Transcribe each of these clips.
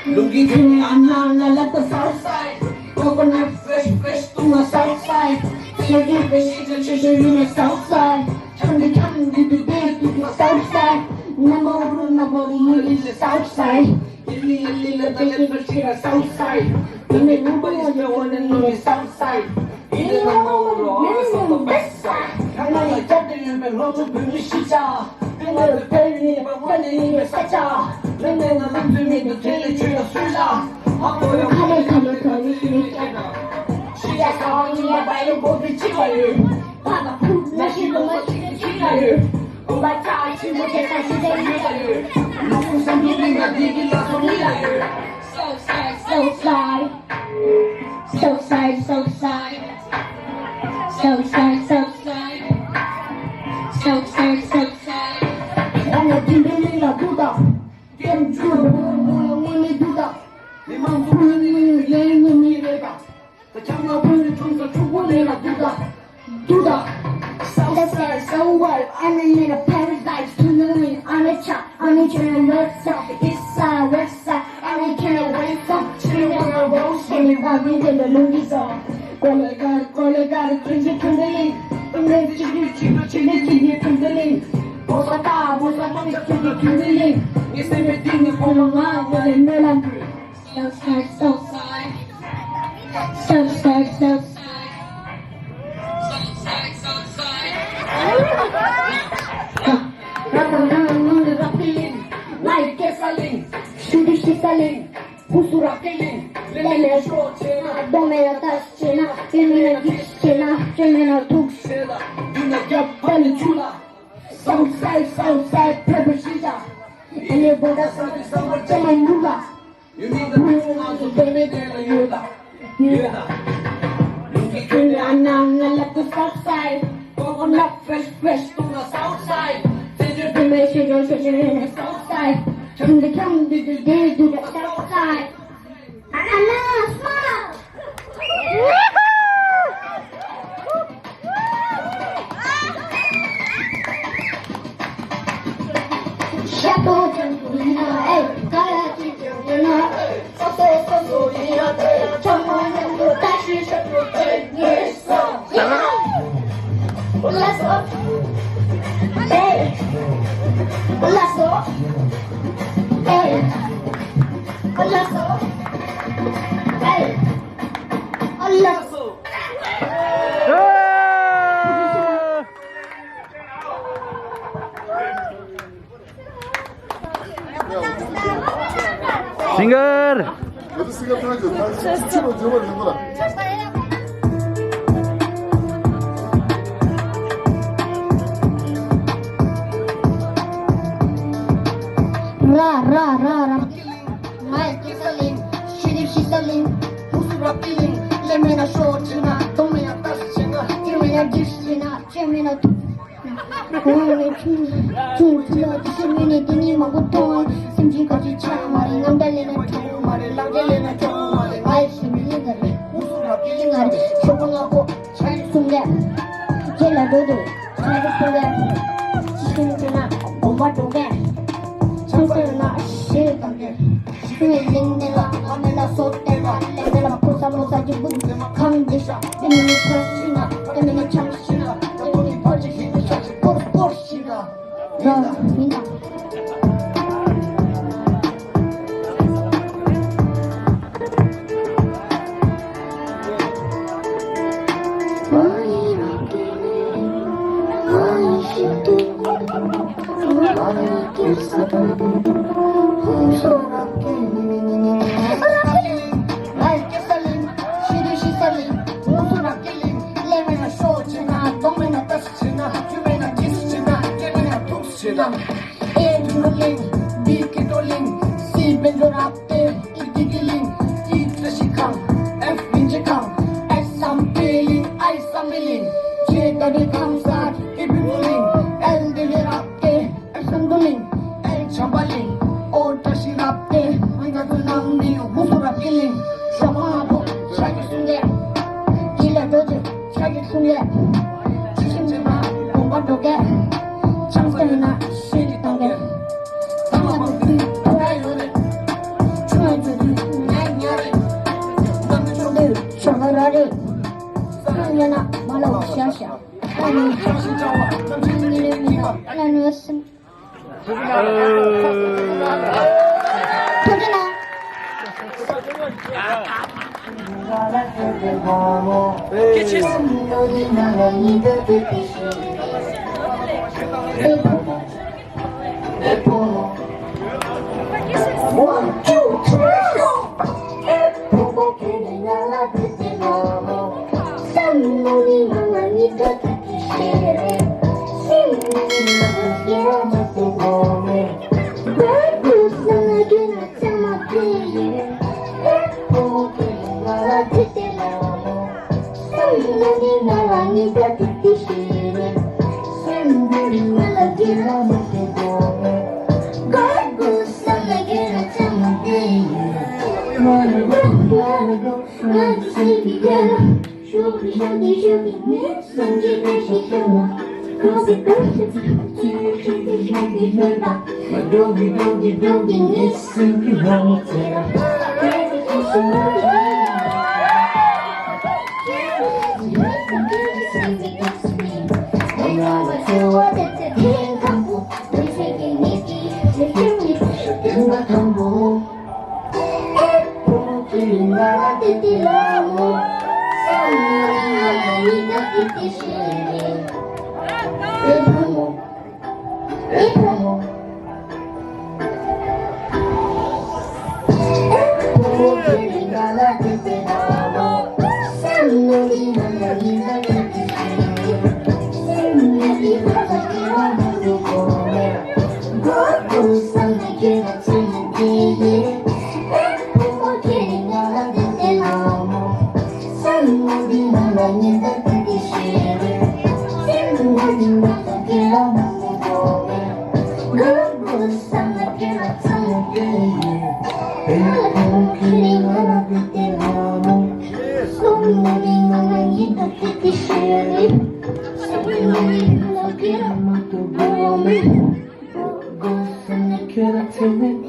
Looking king and I let the south side. Coconut fresh to the south side. Looking fish in the south side. Candy to the south side. Number is the south side. Give me a little bit to the south side. Give me nobody is the one in the south side. In the on the west side. And I got the road to Bunisha. And I pay me when in the Sacha. When I look to me, the daily tree of Sulla. Come, she has gone to my Bible, go to Chicago. Papa, now she don't want to Chicago. Oh, my God, she will get us to the Look for some living that digging lots of me. So side, so side. So side, so side. So side, so side. So side, so side. And I didn't really do that. Get true, we do that. The man who really me later. The camera will turn the true one later. Do that. South side, so well. I'm in a paradise. To the on a chat, on a train, north side, east side, west side. I can't wait from chilling on the road. Skinny, one in the movies on. Collegar, crazy to the link. And then chili to the link. Bosata, to the link. It's everything on the line with a melancholy. South side, south side. South side, south side. South side, south side. Rabgayling, like gasoline. Shooting, who's Rabgayling? Lele short chena, domina das chena, femina dish chena, femina tuk chena. Do not get chula. South side, pepper shisha. And you put us on the summer chain lula. You need the room on the baby girl, looking good and I left the south side. Coconut fresh to the south side. Take your permission, you're in the south side. Come to the south side. And smile. Chateau Jankulina, Karachi Jankulina, Soto Ina, Chaman, Tashi, yes, let's go. Hey, let's go. Hey, let's go. Hey, let's go. 싱글! 어디 쓰가 편하죠? 다 스치로 지워버리는 거라. Ra. My gasoline, shitty, who's Rabgayling? Lemina shortina, domina tasina, Jimina dishina, Jimina Jumla, Jimini, Dinima, Guton, Simjikaji, Chamari, Nandalina, Tomari, Langalina, Tomari, I see me, who's Rabgayling, Shogunako, Chinese Sunga, Jella Dodo, Chinese Sunga, Shimina, Omadoga. Sana shit again. Feeling the la, amela sotera, la cosa mosa di boom, candisha, the mini persona, the mini chamshina, the mini purchasing, porshina. Mina. Rabgayling, shitty, lemon, short, and I don't 수치나 유명한 기수치나 예민한 복수치나 에드롤링 미끼돌링 시벤존 앞에 이기길링 이트시캉 F민지캉 X삼빌링 아이삼빌링 기회다리 감사 기비불링 엘들릴 앞에 X삼돌링 엘참발링 오타시 앞에 한가도 남미 후소랍길링 샤마하고 자기 순대 길러도지 자기 순대 주심지마 공간도게 장사이나 시기단계 당나무들이 도라이로를 중앙주지 난야를 남들초들 저거라를 사랑연아 말라고 샤샤 나는 정신자와 남친 이름이다 나는 왔음 도진아 One, two, three, go! 행복해 나라 그때 너무 쌈놀이 망하니까 듣기 싫어 신나는 나를 그때 너무 왜 불쌍하게 나 참아대요 행복해 나라 그때 너무 쌈놀이 망하니까 듣기 싫어 신나는 나를 그때 너무 나도 생기잖아 쇼기 내 성질을 시켜놔 거기 거기 놀다 도기 내 성질을 지라 내가 좋아졌을 땐 강보 우리 세계 내기 내 힘이 든가 강보 나라 뜻이 너무 사랑이가 뜻이 싫네 내 부모 부모들이 나라 뜻이 너무 사랑이가 뜻이 싫네 생각이 바닥이라 모두 보내 불쌍하게 나 즐기게 생각이 나니까 듣기 싫어 생각이 나게 너무 보내 그 불쌍하게 나 참을게 행복이 나라 그때 너무 생각이 나니까 듣기 싫어 생각이 나게 너무 보내 그 불쌍하게 나 참을게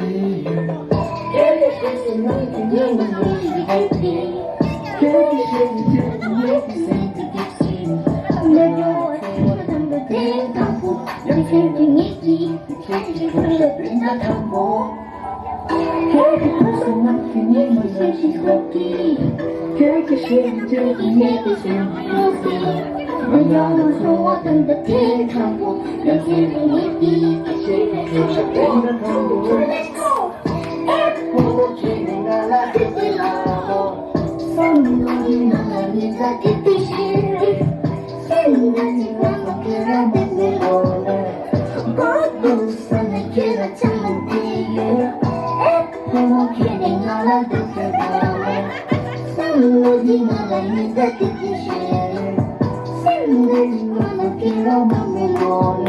생각이 나니까 듣기 싫어 생각이 나니까 듣기 싫어 불쌍하게 나 참을게요 행복해 나라 듣기 생각이 나니까 듣기 싫어 생각이 나니까 너무 멀어